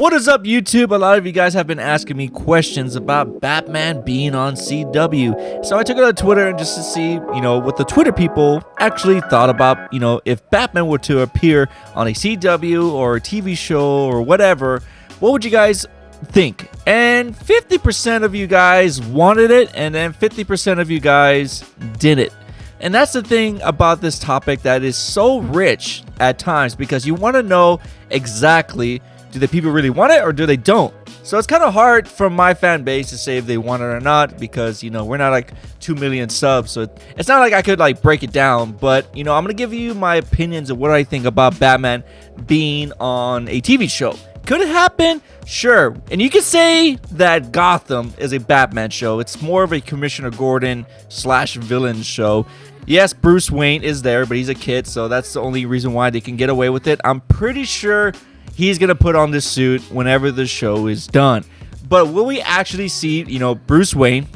What is up, YouTube? A lot of you guys have been asking me questions about Batman being on CW. So I took it on Twitter just to see, what the Twitter people actually thought about, if Batman were to appear on a CW or a TV show or whatever, what would you guys think? And 50% of you guys wanted it, and then 50% of you guys didn't. And that's the thing about this topic that is so rich at times, because you want to know exactly, do the people really want it or do they don't? So it's kind of hard from my fan base to say if they want it or not, because we're not like 2 million subs, so it's not like I could like break it down. But I'm gonna give you my opinions of what I think about Batman being on a TV show. Could it happen? Sure. And you could say that Gotham is a Batman show. It's more of a Commissioner Gordon / villain show. Yes, Bruce Wayne is there, but he's a kid, so that's the only reason why they can get away with it. I'm pretty sure he's going to put on this suit whenever the show is done. But will we actually see, Bruce Wayne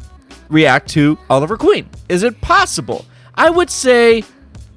react to Oliver Queen? Is it possible? I would say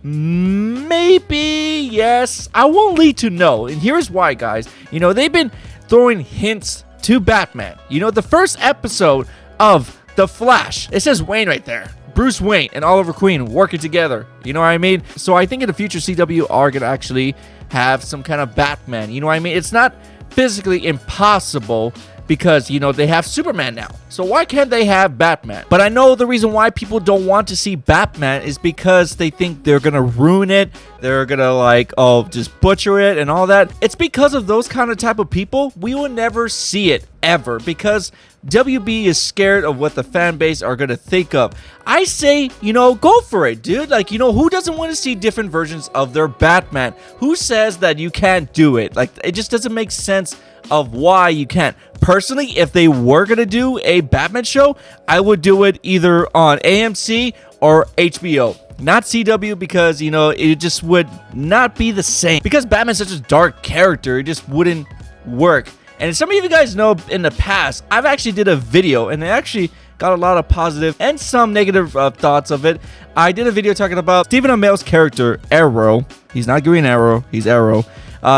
maybe yes. I won't lead to no. And here's why, guys. They've been throwing hints to Batman. The first episode of The Flash, it says Wayne right there. Bruce Wayne and Oliver Queen working together. You know what I mean? So I think in the future, CW are going to actually have some kind of Batman. You know what I mean? It's not physically impossible because, they have Superman now. So why can't they have Batman? But I know the reason why people don't want to see Batman is because they think they're going to ruin it. They're going to just butcher it and all that. It's because of those kind of type of people. We will never see it ever because WB is scared of what the fan base are going to think of. I say, go for it, dude. Who doesn't want to see different versions of their Batman? Who says that you can't do it? It just doesn't make sense of why you can't. Personally, if they were going to do a Batman show, I would do it either on AMC or HBO. Not CW, because, it just would not be the same. Because Batman's such a dark character, it just wouldn't work. And some of you guys know in the past, I've actually did a video, and it actually got a lot of positive and some negative thoughts of it. I did a video talking about Stephen Amell's character, Arrow. He's not Green Arrow, he's Arrow.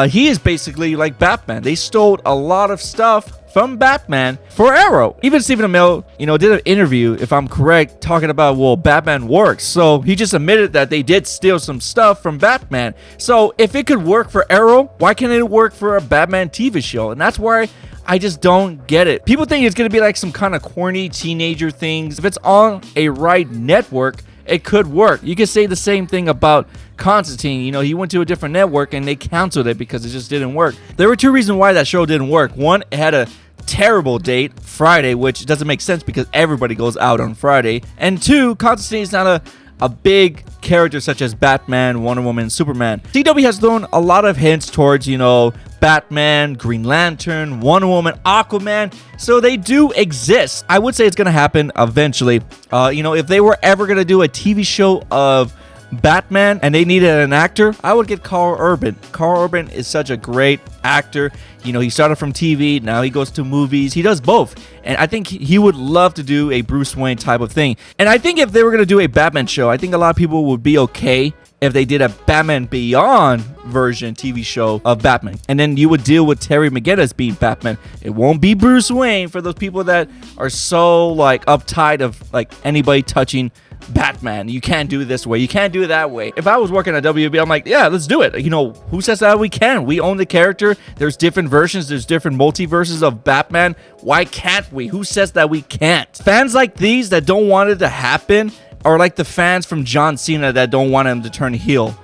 He is basically like Batman. They stole a lot of stuff from Batman for Arrow. Even Stephen Amell, did an interview, if I'm correct, talking about, well, Batman works. So he just admitted that they did steal some stuff from Batman. So if it could work for Arrow, why can't it work for a Batman TV show? And that's why I just don't get it. People think it's going to be like some kind of corny teenager things. If it's on a right network, it could work. You could say the same thing about Constantine. He went to a different network and they canceled it because it just didn't work. There were two reasons why that show didn't work. One, it had a terrible date, Friday, which doesn't make sense because everybody goes out on Friday. And two, Constantine is not a big character such as Batman, Wonder Woman, Superman. CW has thrown a lot of hints towards, Batman, Green Lantern, Wonder Woman, Aquaman. So they do exist. I would say it's going to happen eventually. If they were ever going to do a TV show of Batman and they needed an actor, I would get Carl Urban. Carl Urban is such a great actor. He started from TV, now he goes to movies. He does both. And I think he would love to do a Bruce Wayne type of thing. And I think if they were going to do a Batman show, I think a lot of people would be okay if they did a Batman Beyond version TV show of Batman. And then you would deal with Terry McGinnis being Batman. It won't be Bruce Wayne for those people that are so uptight of anybody touching Batman. You can't do it this way, you can't do it that way. If I was working at WB, I'm like, yeah, let's do it. Who says that we can? We own the character. There's different versions, there's different multiverses of Batman. Why can't we? Who says that we can't? Fans like these that don't want it to happen are like the fans from John Cena that don't want him to turn heel.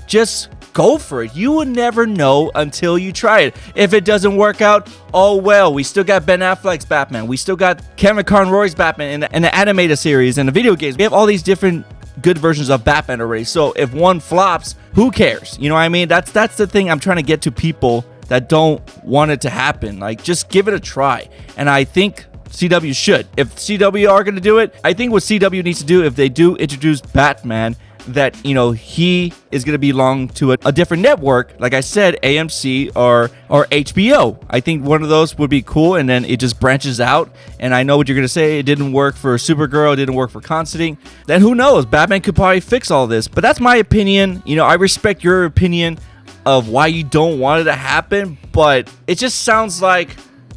Just go for it. You will never know until you try it. If it doesn't work out, oh well. We still got Ben Affleck's Batman. We still got Kevin Conroy's Batman in the animated series and the video games. We have all these different good versions of Batman already. So if one flops, who cares? You know what I mean? That's the thing I'm trying to get to people that don't want it to happen. Just give it a try. And I think CW should. If CW are going to do it, I think what CW needs to do, if they do introduce Batman, that he is going to belong to a different network, like I said, AMC or HBO. I think one of those would be cool, and then it just branches out. And I know what you're going to say, it didn't work for Supergirl, it didn't work for Constantine. Then who knows, Batman could probably fix all this. But that's my opinion. I respect your opinion. of why you don't want it to happen, but it just sounds like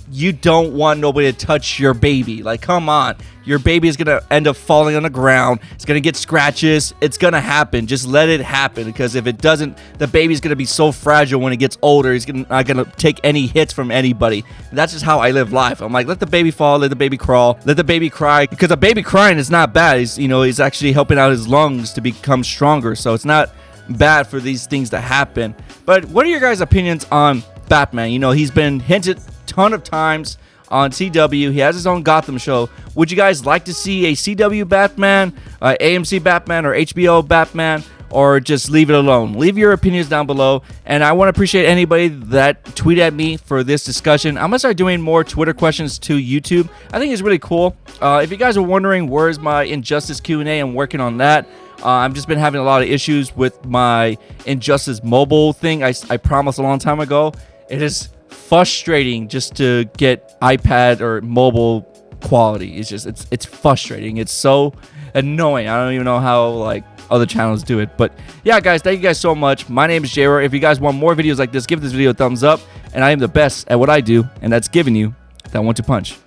you don't want nobody to touch your baby. Like, come on. Your baby is going to end up falling on the ground. It's going to get scratches. It's going to happen. Just let it happen, because if it doesn't, the baby's going to be so fragile when it gets older. He's not going to take any hits from anybody. And that's just how I live life. I'm like, let the baby fall, let the baby crawl, let the baby cry, because a baby crying is not bad. He's actually helping out his lungs to become stronger. So it's not bad for these things to happen. But what are your guys' opinions on Batman? He's been hinted ton of times on CW. He has his own Gotham show. Would you guys like to see a CW Batman, AMC Batman, or HBO Batman, or just leave it alone? Leave your opinions down below, and I want to appreciate anybody that tweeted at me for this discussion. I'm gonna start doing more Twitter questions to YouTube. I think it's really cool. If you guys are wondering where's my Injustice Q&A, I'm working on that. I've just been having a lot of issues with my Injustice mobile thing. I promised a long time ago. It is frustrating just to get iPad or mobile quality. It's frustrating. It's so annoying. I don't even know how like other channels do it. But yeah, guys, thank you guys so much. My name is JaeRoar. If you guys want more videos like this, give this video a thumbs up. And I am the best at what I do, and that's giving you that 1-2 punch.